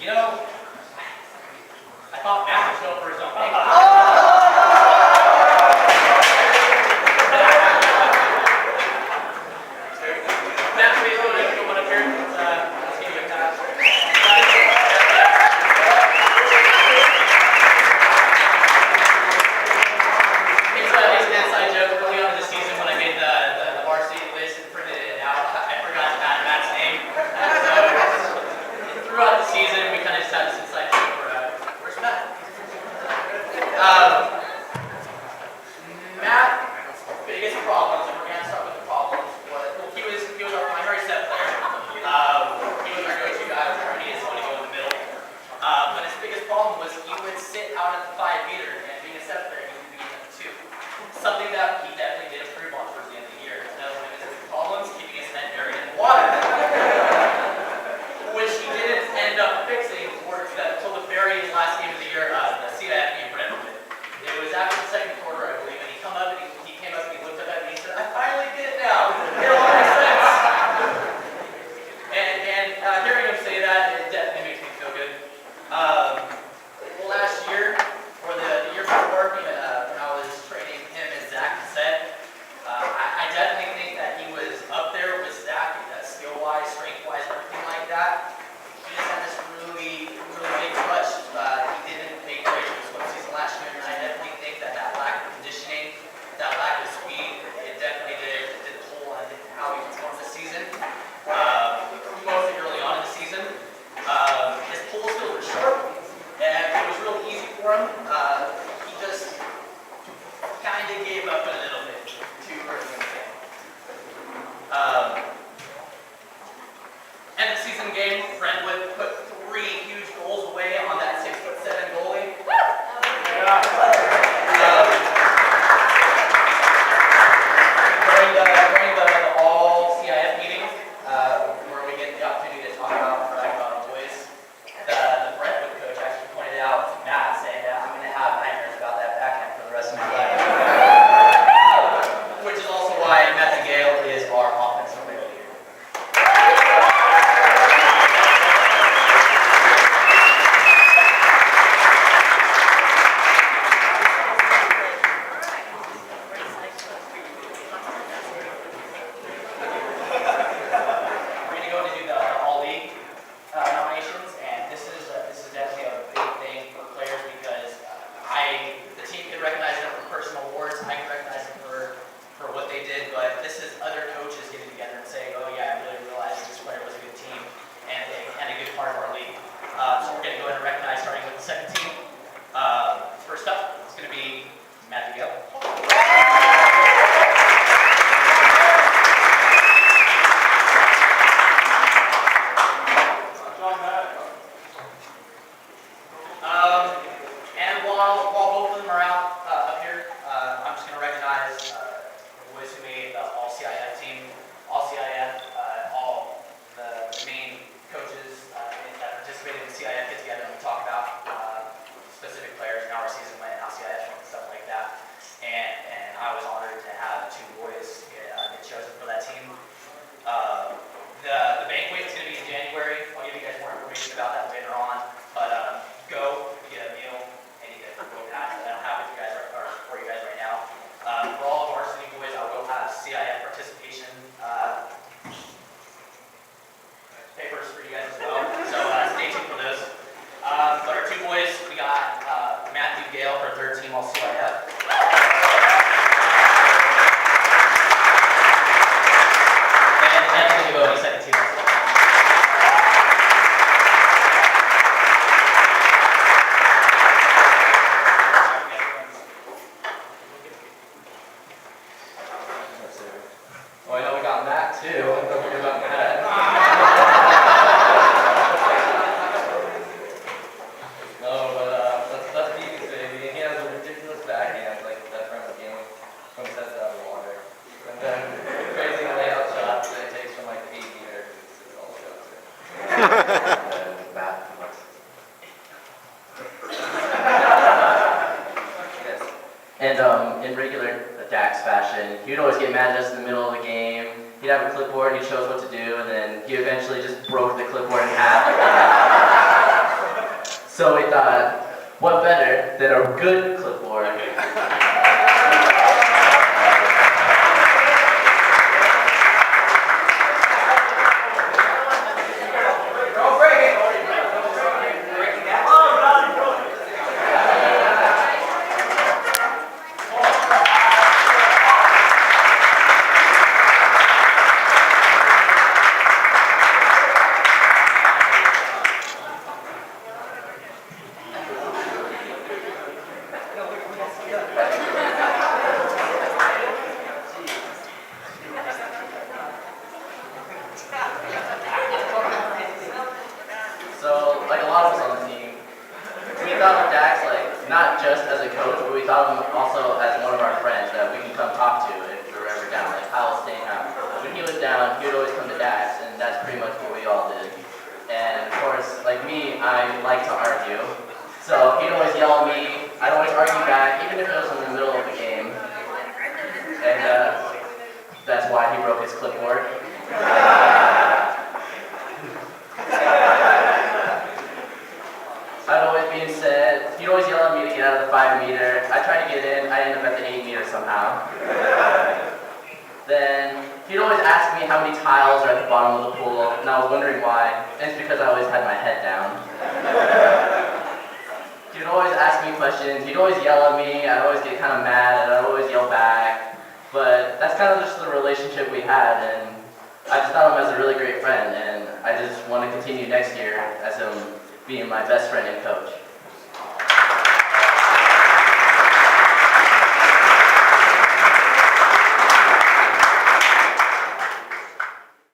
You know, I thought Matt would show up for his own thing. Matt, please go on up here. Let's give you a pass. It's an inside joke. Early on in the season, when I made the varsity list and printed it out, I forgot to add Matt's name. So throughout the season, we kind of just had this inside joke for where's Matt? Matt's biggest problems, and we're gonna start with the problems. He was our primary set player. He was our go-to guy whenever he didn't want to go in the middle. But his biggest problem was he would sit out at the 5 meter, and being a set player, he would be in the 2. Something that he definitely did improve on towards the end of the year. Another one of his problems, keeping his head buried in the water, which he didn't end up fixing until the very last game of the year, the CIF game Brentwood. It was after the second quarter, I believe, and he came up and he looked up at me and he said, "I finally get it now. It all makes sense." And hearing him say that, it definitely makes me feel good. Last year, or the year before, even when I was training him and Zach to set, I definitely think that he was up there with Zach, skill-wise, strength-wise, everything like that. He just had this really big rush. He didn't make great in the swim season last year, and I definitely think that lack of conditioning, that lack of speed, it definitely did a toll on how he performed this season. Mostly early on in the season. His pull skills were sharp, and it was real easy for him. He just kind of gave up a little bit too early in the game. End of season game, Brentwood put 3 huge goals away on that 6'7" goalie. During the all CIF meeting, where we get the opportunity to talk about our boys, the Brentwood coach actually pointed out to Matt, saying that I'm going to have nightmares about that backhand for the rest of my life. Which is also why Matthew Gale is our offensive player of the year. We're going to go into the all-league nominations, and this is definitely a big thing for players because the team can recognize them for personal awards. I can recognize them for what they did, but this is other coaches getting together and saying, "Oh yeah, I really realized that this player was a good team and a good part of our league." So we're going to go ahead and recognize, starting with the second team. First up, it's going to be Matthew Gill. And while both of them are out up here, I'm just going to recognize the boys who made the All CIF team. All CIF, all the main coaches that participated in the CIF get together and we talk about specific players and how our season went, how CIF went, and stuff like that. And I was honored to have 2 boys get chosen for that team. The banquet is going to be in January. I'll give you guys more information about that later on. But go get a meal and you get a go pass. I don't have it for you guys right now. For all of our varsity boys, I will have CIF participation papers for you guys as well. So stay tuned for those. But our 2 boys, we got Matthew Gale for 3rd team All CIF. And Anthony Gavoni, 2nd team. Oh, I know we got Matt too. Don't forget about Matt. No, but that's Deacon's baby. He has a ridiculous backhand, like that front of the game when he sets it out of the water. And then crazy layout shots that it takes from like 8 meters. It's all shots. Matt. Yes. And in regular Dax fashion, he would always get mad at us in the middle of the game. He'd have a clipboard, he chose what to do, and then he eventually just broke the clipboard in half. So we thought, what better than a good clipboard? So, like a lot of us on the team, we thought of Dax not just as a coach, but we thought of him also as one of our friends that we can come talk to if we were ever down. Like Kyle's staying out. When he was down, he would always come to Dax, and that's pretty much what we all did. And of course, like me, I like to argue. So he'd always yell at me. I'd always argue back, even if it was in the middle of the game. And that's why he broke his clipboard. I'd always be said, he'd always yell at me to get out of the 5 meter. I try to get in, I end up at the 8 meter somehow. Then he'd always ask me how many tiles are at the bottom of the pool, and I was wondering why. And it's because I always had my head down. He'd always ask me questions, he'd always yell at me, I'd always get kind of mad, and I'd always yell back. But that's kind of just the relationship we had, and I just thought of him as a really great friend, and I just want to continue next year as him being my best friend and coach.